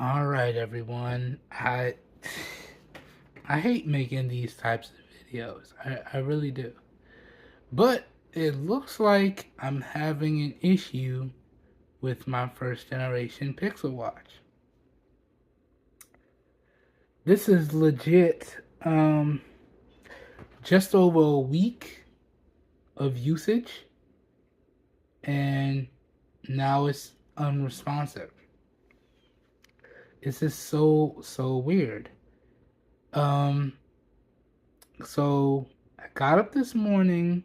All right, everyone. I hate making these types of videos. I really do. But it looks like I'm having an issue with my first generation Pixel Watch. This is legit just over a week of usage and now it's unresponsive. This is so weird. Um so I got up this morning.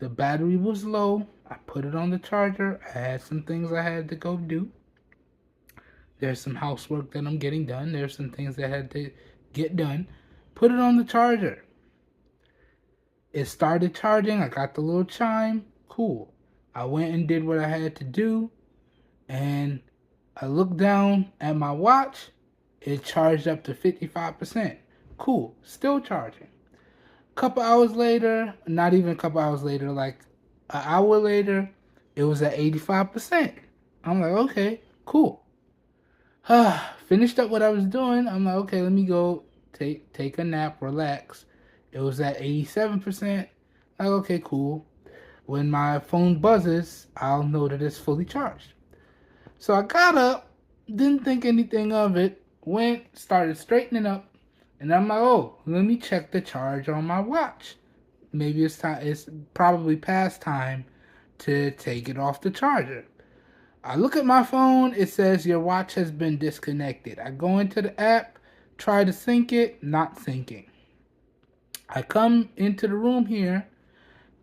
The battery was low. I put it on the charger. I had some things I had to go do. There's some housework that I'm getting done. There's some things that I had to get done. Put it on the charger. It started charging. I got the little chime. Cool. I went and did what I had to do. And I looked down at my watch. It charged up to 55%. Cool. Still charging. Couple hours later, not even a couple hours later, like an hour later, it was at 85%. I'm like, okay, cool. Finished up what I was doing. I'm like, okay, let me go take a nap, relax. It was at 87%. Like, okay, cool. When my phone buzzes, I'll know that it's fully charged. So I got up, didn't think anything of it, went, started straightening up, and I'm like, oh, let me check the charge on my watch. Maybe it's time. It's probably past time to take it off the charger. I look at my phone. It says your watch has been disconnected. I go into the app, try to sync it, not syncing. I come into the room here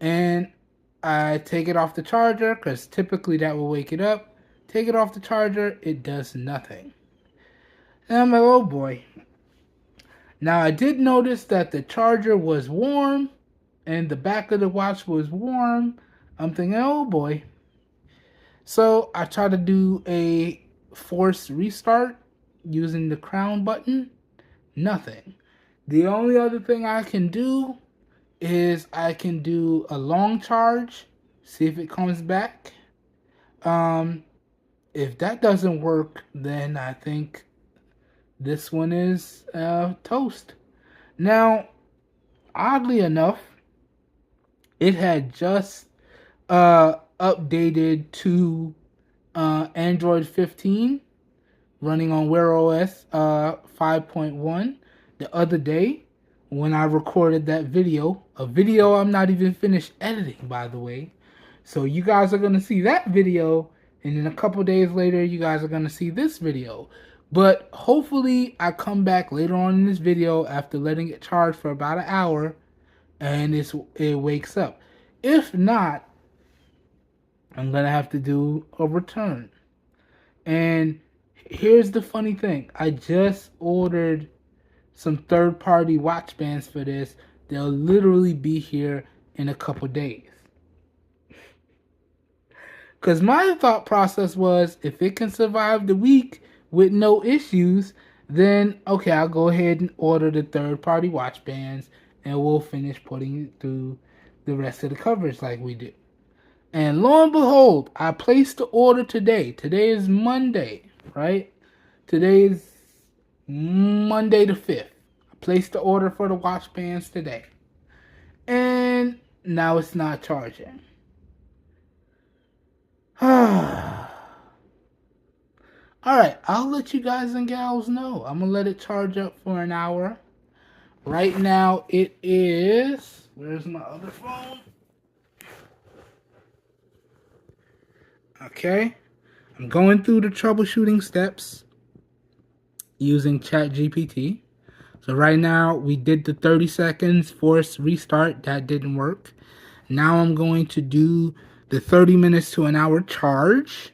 and I take it off the charger because typically that will wake it up. Take it off the charger, it does nothing. And I'm like, oh boy. Now I did notice that the charger was warm and the back of the watch was warm. I'm thinking, oh boy. So I try to do a force restart using the crown button. Nothing. The only other thing I can do is I can do a long charge, see if it comes back. If that doesn't work, then I think this one is toast. Now, oddly enough, it had just updated to Android 15 running on Wear OS 5.1 the other day when I recorded that video. A video I'm not even finished editing, by the way. So you guys are going to see that video, and then a couple days later, you guys are going to see this video. But hopefully, I come back later on in this video after letting it charge for about an hour, and it wakes up. If not, I'm going to have to do a return. And here's the funny thing. I just ordered some third-party watch bands for this. They'll literally be here in a couple days. Because my thought process was, if it can survive the week with no issues, then okay, I'll go ahead and order the third-party watch bands, and we'll finish putting it through the rest of the coverage like we do. And lo and behold, I placed the order today. Today is Monday, right? Today is Monday the 5th. I placed the order for the watch bands today. And now it's not charging. Alright, I'll let you guys and gals know. I'm going to let it charge up for an hour. Right now it is... Where's my other phone? Okay. I'm going through the troubleshooting steps using ChatGPT. So right now we did the 30 seconds force restart. That didn't work. Now I'm going to do the 30 minutes to an hour charge.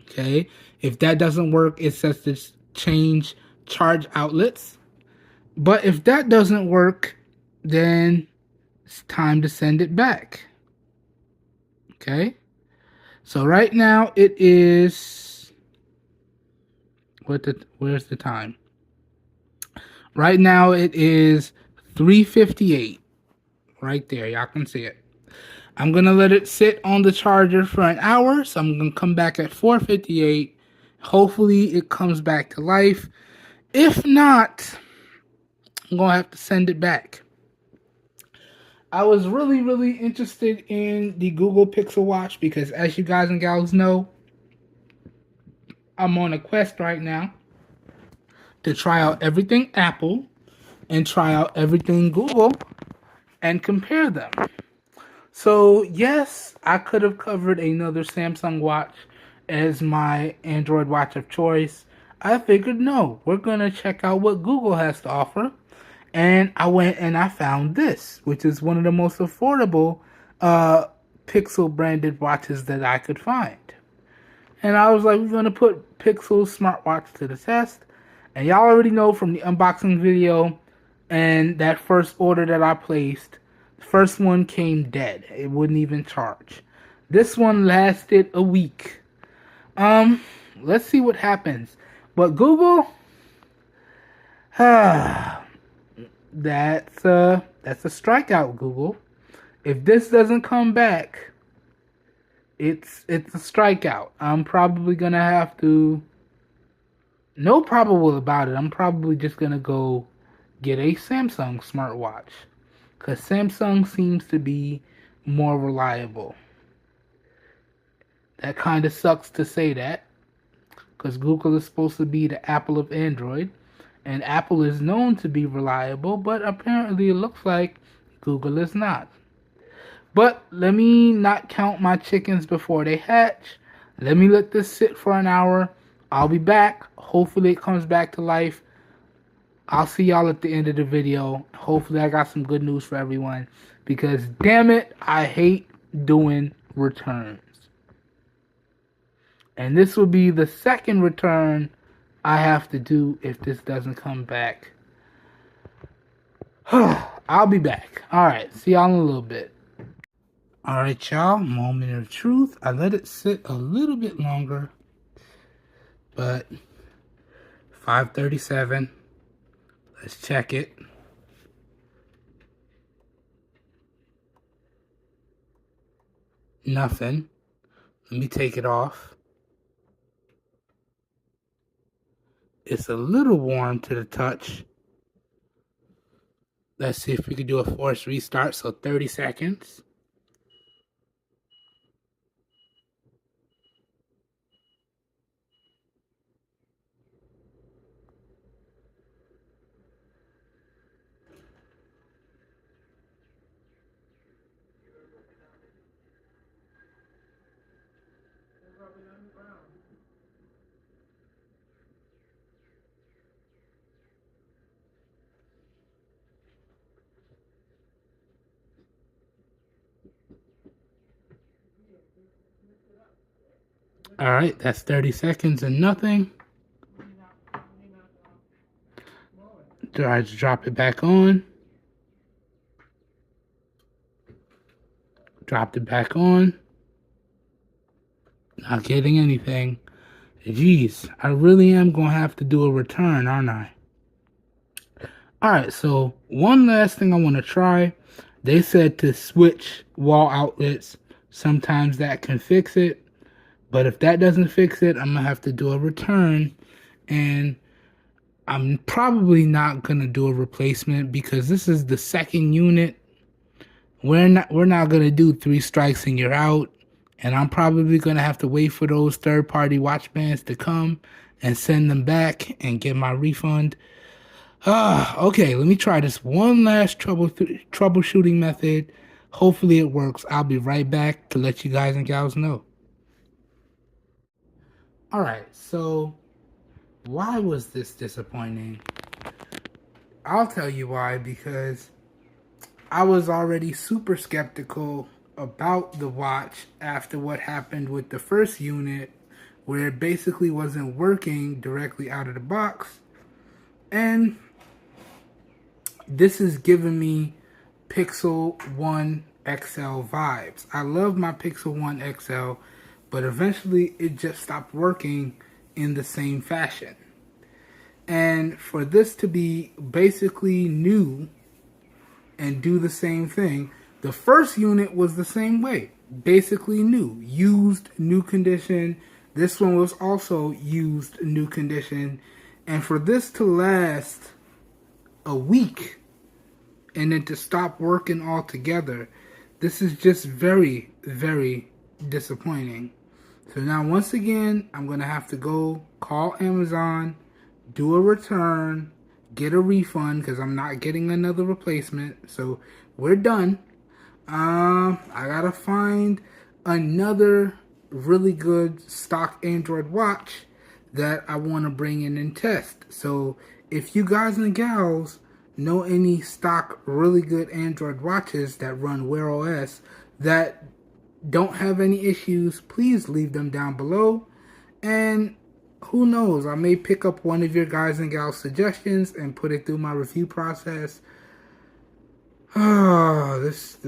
Okay. If that doesn't work, it says to change charge outlets. But if that doesn't work, then it's time to send it back. Okay. So right now it is... Where's the time? Right now it is 3:58. Right there. Y'all can see it. I'm going to let it sit on the charger for an hour. So I'm going to come back at 4:58 Hopefully it comes back to life. If not, I'm going to have to send it back. I was really interested in the Google Pixel Watch because, as you guys and gals know, I'm on a quest right now to try out everything Apple and try out everything Google and compare them. So, yes, I could have covered another Samsung watch as my Android watch of choice. I figured, no, we're going to check out what Google has to offer. And I went and I found this, which is one of the most affordable Pixel branded watches that I could find. And I was like, we're going to put Pixel smartwatch to the test. And y'all already know from the unboxing video and that first order that I placed, the first one came dead. It wouldn't even charge. This one lasted a week. Let's see what happens. But Google, that's a strikeout, Google. If this doesn't come back, it's a strikeout. I'm probably gonna have to. No probable about it. I'm probably just gonna go get a Samsung smartwatch, cause Samsung seems to be more reliable. That kind of sucks to say that, cause Google is supposed to be the Apple of Android, and Apple is known to be reliable, but apparently it looks like Google is not. But let me not count my chickens before they hatch. Let me let this sit for an hour. I'll be back. Hopefully it comes back to life. I'll see y'all at the end of the video. Hopefully I got some good news for everyone. Because damn it, I hate doing returns. And this will be the second return I have to do if this doesn't come back. I'll be back. Alright, see y'all in a little bit. Alright, y'all, moment of truth. I let it sit a little bit longer, but 5:37. Let's check it. Nothing. Let me take it off. It's a little warm to the touch. Let's see if we can do a forced restart, so 30 seconds. Alright, that's 30 seconds and nothing. Do I just drop it back on? Dropped it back on. Not getting anything. Jeez, I really am going to have to do a return, aren't I? Alright, so one last thing I want to try. They said to switch wall outlets. Sometimes that can fix it. But if that doesn't fix it, I'm going to have to do a return. And I'm probably not going to do a replacement because this is the second unit. We're not going to do 3 strikes and you're out. And I'm probably going to have to wait for those third-party watch bands to come and send them back and get my refund. Okay, let me try this one last troubleshooting method. Hopefully it works. I'll be right back to let you guys and gals know. Alright, so why was this disappointing? I'll tell you why, because I was already super skeptical about the watch after what happened with the first unit, where it basically wasn't working directly out of the box. And this is giving me Pixel 1 XL vibes. I love my Pixel 1 XL, but eventually it just stopped working in the same fashion. And for this to be basically new and do the same thing, the first unit was the same way. Basically new. Used, new condition. This one was also used new condition. And for this to last a week and then to stop working altogether, this is just very, very disappointing. So now once again, I'm going to have to go call Amazon, do a return, get a refund because I'm not getting another replacement. So we're done. I gotta find another really good stock Android watch that I want to bring in and test. So if you guys and gals know any stock really good Android watches that run Wear OS that don't have any issues, please leave them down below. And who knows, I may pick up one of your guys and gals suggestions and put it through my review process. Oh, this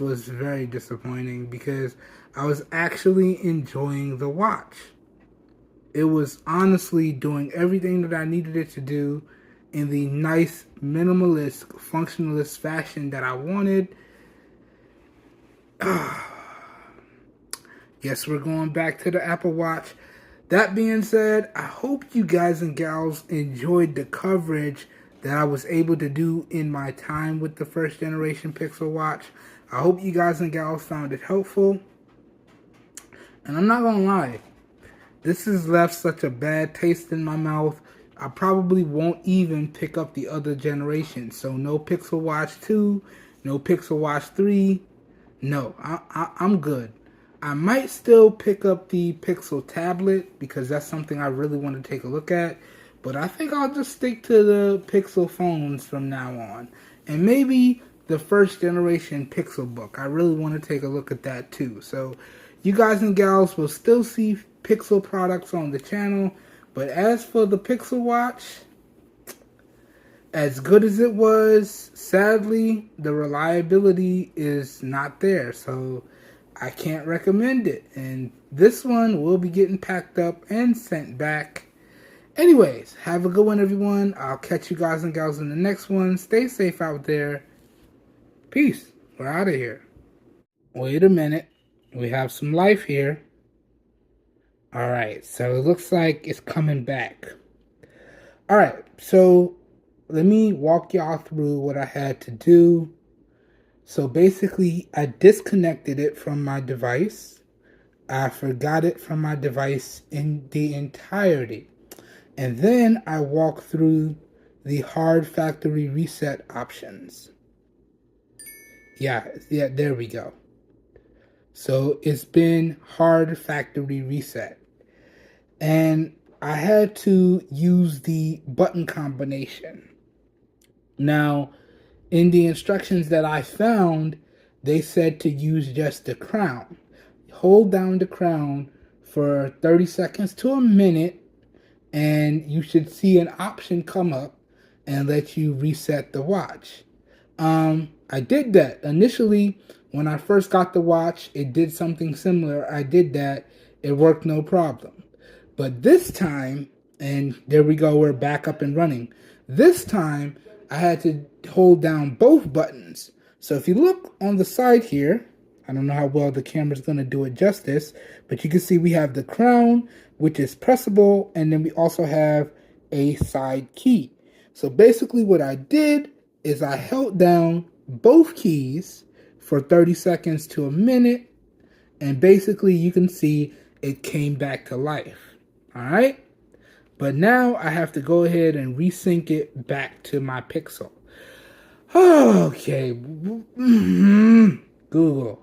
was very disappointing because I was actually enjoying the watch. It was honestly doing everything that I needed it to do in the nice, minimalist, functionalist fashion that I wanted. Guess we're going back to the Apple Watch. That being said, I hope you guys and gals enjoyed the coverage that I was able to do in my time with the first generation Pixel Watch. I hope you guys and gals found it helpful. And I'm not gonna lie, this has left such a bad taste in my mouth. I probably won't even pick up the other generation. So no Pixel Watch 2, no Pixel Watch 3. No, I'm good. I might still pick up the Pixel tablet because that's something I really want to take a look at. But I think I'll just stick to the Pixel phones from now on. And maybe the first generation Pixel book. I really want to take a look at that too. So you guys and gals will still see Pixel products on the channel. But as for the Pixel Watch, as good as it was, sadly, the reliability is not there. So I can't recommend it. And this one will be getting packed up and sent back. Anyways, have a good one, everyone. I'll catch you guys and gals in the next one. Stay safe out there. Peace. We're out of here. Wait a minute. We have some life here. Alright, so it looks like it's coming back. Alright, so let me walk y'all through what I had to do. So basically, I disconnected it from my device. I forgot it from my device in the entirety. And then I walked through the hard factory reset options. Yeah, there we go. So it's been hard factory reset. And I had to use the button combination. Now, in the instructions that I found, they said to use just the crown. Hold down the crown for 30 seconds to a minute, and you should see an option come up and let you reset the watch. I did that. Initially, when I first got the watch, it did something similar. I did that. It worked no problem. But this time, and there we go, we're back up and running. This time, I had to hold down both buttons. So if you look on the side here, I don't know how well the camera's going to do it justice, but you can see we have the crown, which is pressable, and then we also have a side key. So basically what I did is I held down both keys for 30 seconds to a minute, and basically you can see it came back to life. Alright? But now I have to go ahead and resync it back to my Pixel. Okay. Google.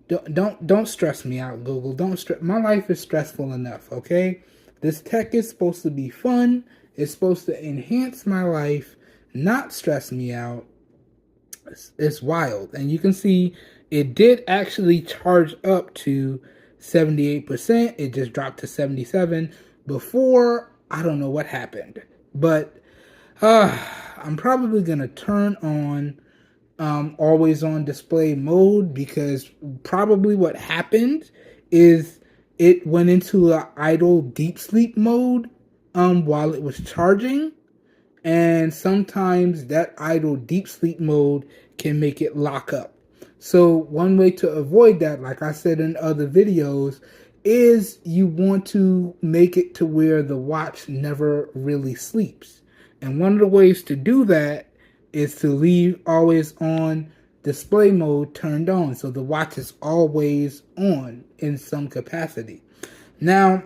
Don't stress me out, Google. Don't stress. My life is stressful enough, okay? This tech is supposed to be fun. It's supposed to enhance my life, not stress me out. It's wild. And you can see it did actually charge up to 78%. It just dropped to 77%. Before, I don't know what happened. But I'm probably going to turn on always on display mode, because probably what happened is it went into an idle deep sleep mode while it was charging, and sometimes that idle deep sleep mode can make it lock up. So one way to avoid that, like I said in other videos, is you want to make it to where the watch never really sleeps. And one of the ways to do that is to leave always on display mode turned on. So the watch is always on in some capacity. Now,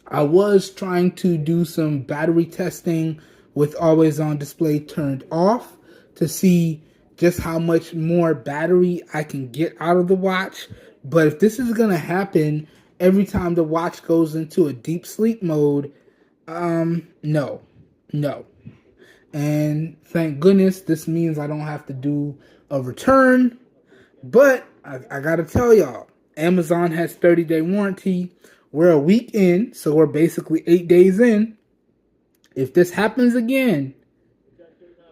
I was trying to do some battery testing with always on display turned off to see just how much more battery I can get out of the watch. But if this is going to happen every time the watch goes into a deep sleep mode, no. And thank goodness this means I don't have to do a return. But I gotta tell y'all, Amazon has 30-day warranty. We're a week in, so we're basically 8 days in. If this happens again,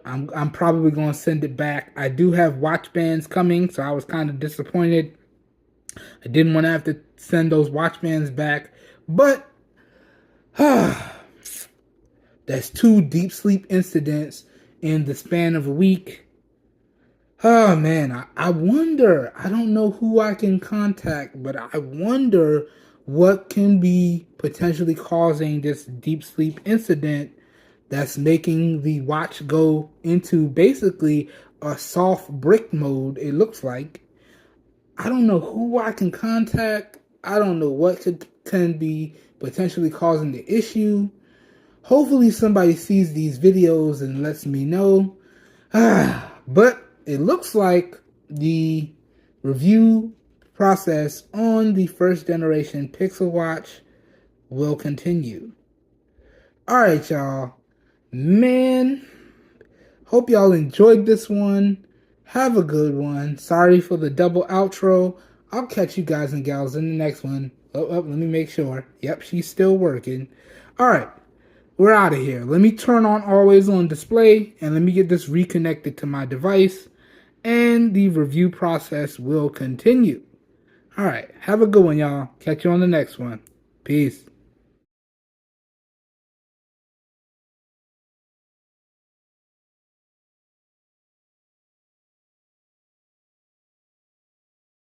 I'm probably gonna send it back. I do have watch bands coming, so I was kind of disappointed. I didn't want to have to send those watch bands back, but that's 2 deep sleep incidents in the span of a week. Oh man, I wonder, I don't know who I can contact, but I wonder what can be potentially causing this deep sleep incident that's making the watch go into basically a soft brick mode, it looks like. I don't know who I can contact. I don't know what can be potentially causing the issue. Hopefully somebody sees these videos and lets me know. But it looks like the review process on the first generation Pixel Watch will continue. Alright, y'all. Man, hope y'all enjoyed this one. Have a good one. Sorry for the double outro. I'll catch you guys and gals in the next one. Let me make sure. Yep, she's still working. Alright. We're out of here. Let me turn on always on display and let me get this reconnected to my device and the review process will continue. Alright, have a good one, y'all. Catch you on the next one. Peace.